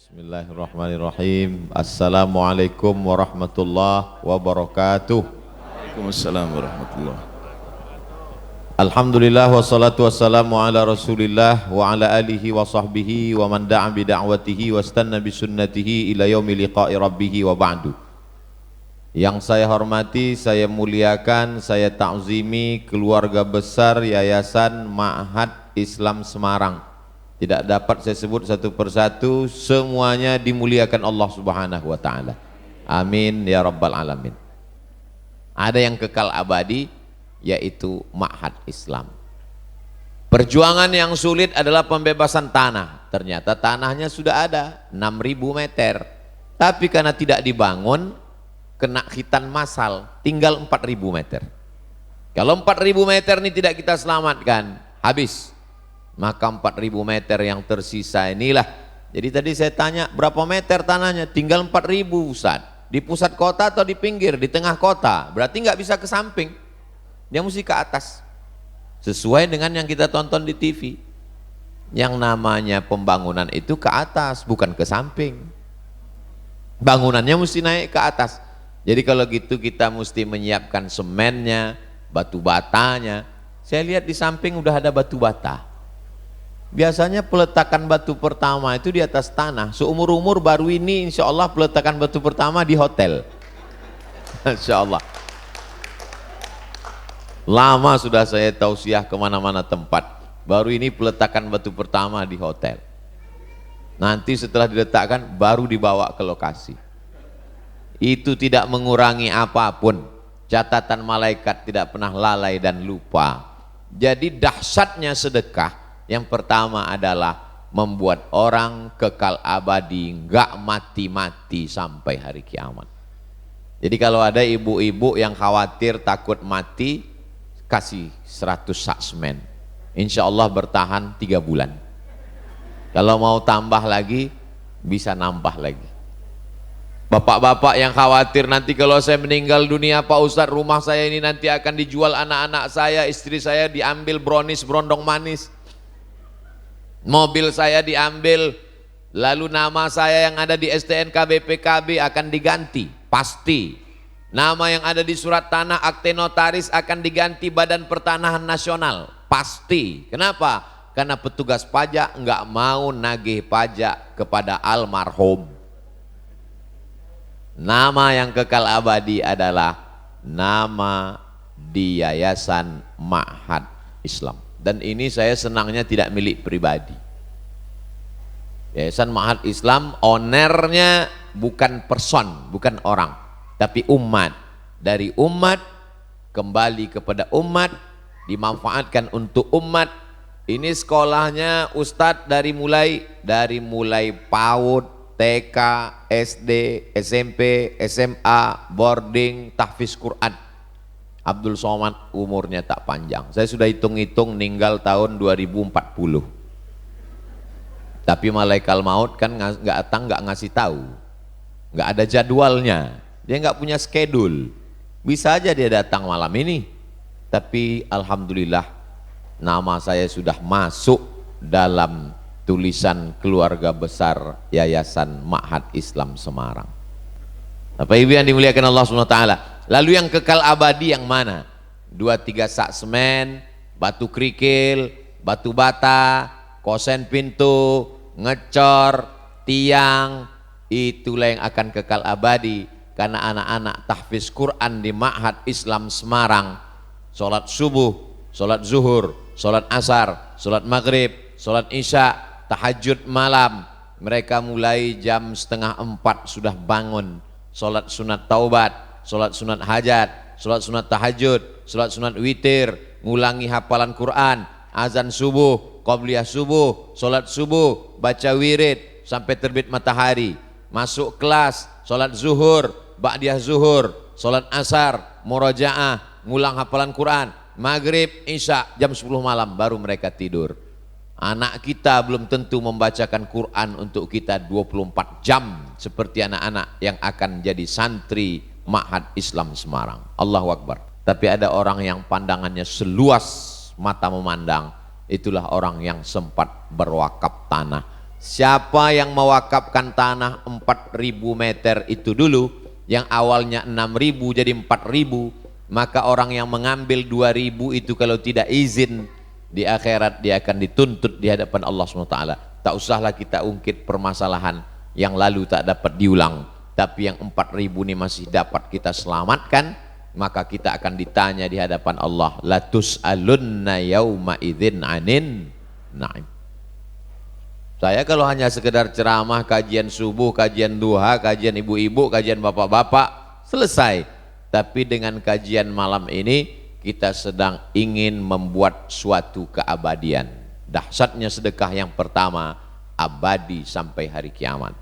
Bismillahirrahmanirrahim. Assalamualaikum warahmatullahi wabarakatuh. Waalaikumsalam warahmatullahi. Alhamdulillah wassalatu wassalamu ala Rasulillah wa ala alihi wa sahbihi wa man da'a bi da'watihi wastanna bi sunnatihi ila yaumi liqa'i rabbih wa ba'du. Yang saya hormati, saya muliakan, saya ta'zimi keluarga besar Yayasan Ma'had Islam Semarang. Tidak dapat saya sebut satu persatu, semuanya dimuliakan Allah Subhanahu wa taala. Amin ya rabbal alamin. Ada yang kekal abadi, yaitu Ma'had Islam. Perjuangan yang sulit adalah pembebasan tanah. Ternyata tanahnya sudah ada 6.000 meter, tapi karena tidak dibangun, kena khitan massal, tinggal 4.000 meter. Kalau 4.000 meter ini tidak kita selamatkan, habis. Maka 4.000 meter yang tersisa inilah. Jadi tadi saya tanya berapa meter tanahnya, tinggal 4.000 Ustaz. Di pusat kota atau di pinggir, di tengah kota, berarti nggak bisa ke samping, dia mesti ke atas, sesuai dengan yang kita tonton di TV. Yang namanya pembangunan itu ke atas, bukan ke samping. Bangunannya mesti naik ke atas. Jadi kalau gitu kita mesti menyiapkan semennya, batu batanya. Saya lihat di samping udah ada batu bata. Biasanya peletakan batu pertama itu di atas tanah. Seumur-umur baru ini insya Allah peletakan batu pertama di hotel. Insya Allah. Lama sudah saya tausiah kemana-mana tempat. Baru ini peletakan batu pertama di hotel. Nanti setelah diletakkan baru dibawa ke lokasi. Itu tidak mengurangi apapun. Catatan malaikat tidak pernah lalai dan lupa. Jadi dahsyatnya sedekah. Yang pertama adalah membuat orang kekal abadi, enggak mati-mati sampai hari kiamat. Jadi kalau ada ibu-ibu yang khawatir takut mati, kasih 100 sak semen, insya Allah bertahan 3 bulan. Kalau mau tambah lagi, bisa nambah lagi. Bapak-bapak yang khawatir nanti kalau saya meninggal dunia Pak Ustadz, rumah saya ini nanti akan dijual, anak-anak saya, istri saya diambil brownies, brondong manis, mobil saya diambil, lalu nama saya yang ada di STNK BPKB akan diganti, pasti. Nama yang ada di surat tanah akte notaris akan diganti Badan Pertanahan Nasional, pasti. Kenapa? Karena petugas pajak enggak mau nagih pajak kepada almarhum. Nama yang kekal abadi adalah nama di Yayasan Ma'had Islam. Dan ini saya senangnya tidak milik pribadi. Yayasan Ma'had Islam, ownernya bukan person, bukan orang, tapi umat. Dari umat kembali kepada umat, dimanfaatkan untuk umat. Ini sekolahnya Ustadz dari mulai PAUD, TK, SD, SMP, SMA, boarding, tahfiz Quran. Abdul Somad umurnya tak panjang. Saya sudah hitung-hitung meninggal tahun 2040. Tapi malaikat maut kan nggak ngasih tahu, nggak ada jadwalnya, dia nggak punya schedule. Bisa aja dia datang malam ini. Tapi alhamdulillah nama saya sudah masuk dalam tulisan keluarga besar Yayasan Ma'had Islam Semarang. Bapak Ibu yang dimuliakan Allah SWT. Lalu yang kekal abadi yang mana? 2-3 sak semen, batu kerikil, batu bata, kosen pintu, ngecor, tiang, itulah yang akan kekal abadi. Karena anak-anak tahfiz Quran di Ma'had Islam Semarang, sholat subuh, sholat zuhur, sholat asar, sholat maghrib, sholat isya, tahajud malam, mereka mulai jam 3:30 sudah bangun, sholat sunat taubat, sholat sunat hajat, sholat sunat tahajud, sholat sunat witir, ngulangi hafalan Quran, azan subuh, qobliyah subuh, sholat subuh, baca wirid sampai terbit matahari, masuk kelas, sholat zuhur, ba'diyah zuhur, sholat asar, murojaah, ngulang hafalan Quran, maghrib, isya, jam 10 malam baru mereka tidur. Anak kita belum tentu membacakan Quran untuk kita 24 jam seperti anak-anak yang akan jadi santri Ma'had Islam Semarang. Allahu Akbar. Tapi ada orang yang pandangannya seluas mata memandang, itulah orang yang sempat berwakaf tanah. Siapa yang mewakafkan tanah 4.000 meter itu dulu, yang awalnya 6.000 jadi 4.000, maka orang yang mengambil 2.000 itu kalau tidak izin di akhirat dia akan dituntut di hadapan Allah SWT. Tak usahlah kita ungkit permasalahan yang lalu tak dapat diulang, tapi yang 4.000 ini masih dapat kita selamatkan, maka kita akan ditanya di hadapan Allah, la tus'alunna yauma idzin anin na'im. Saya kalau hanya sekedar ceramah, kajian subuh, kajian duha, kajian ibu-ibu, kajian bapak-bapak, selesai. Tapi dengan kajian malam ini kita sedang ingin membuat suatu keabadian. Dahsyatnya sedekah yang pertama, abadi sampai hari kiamat.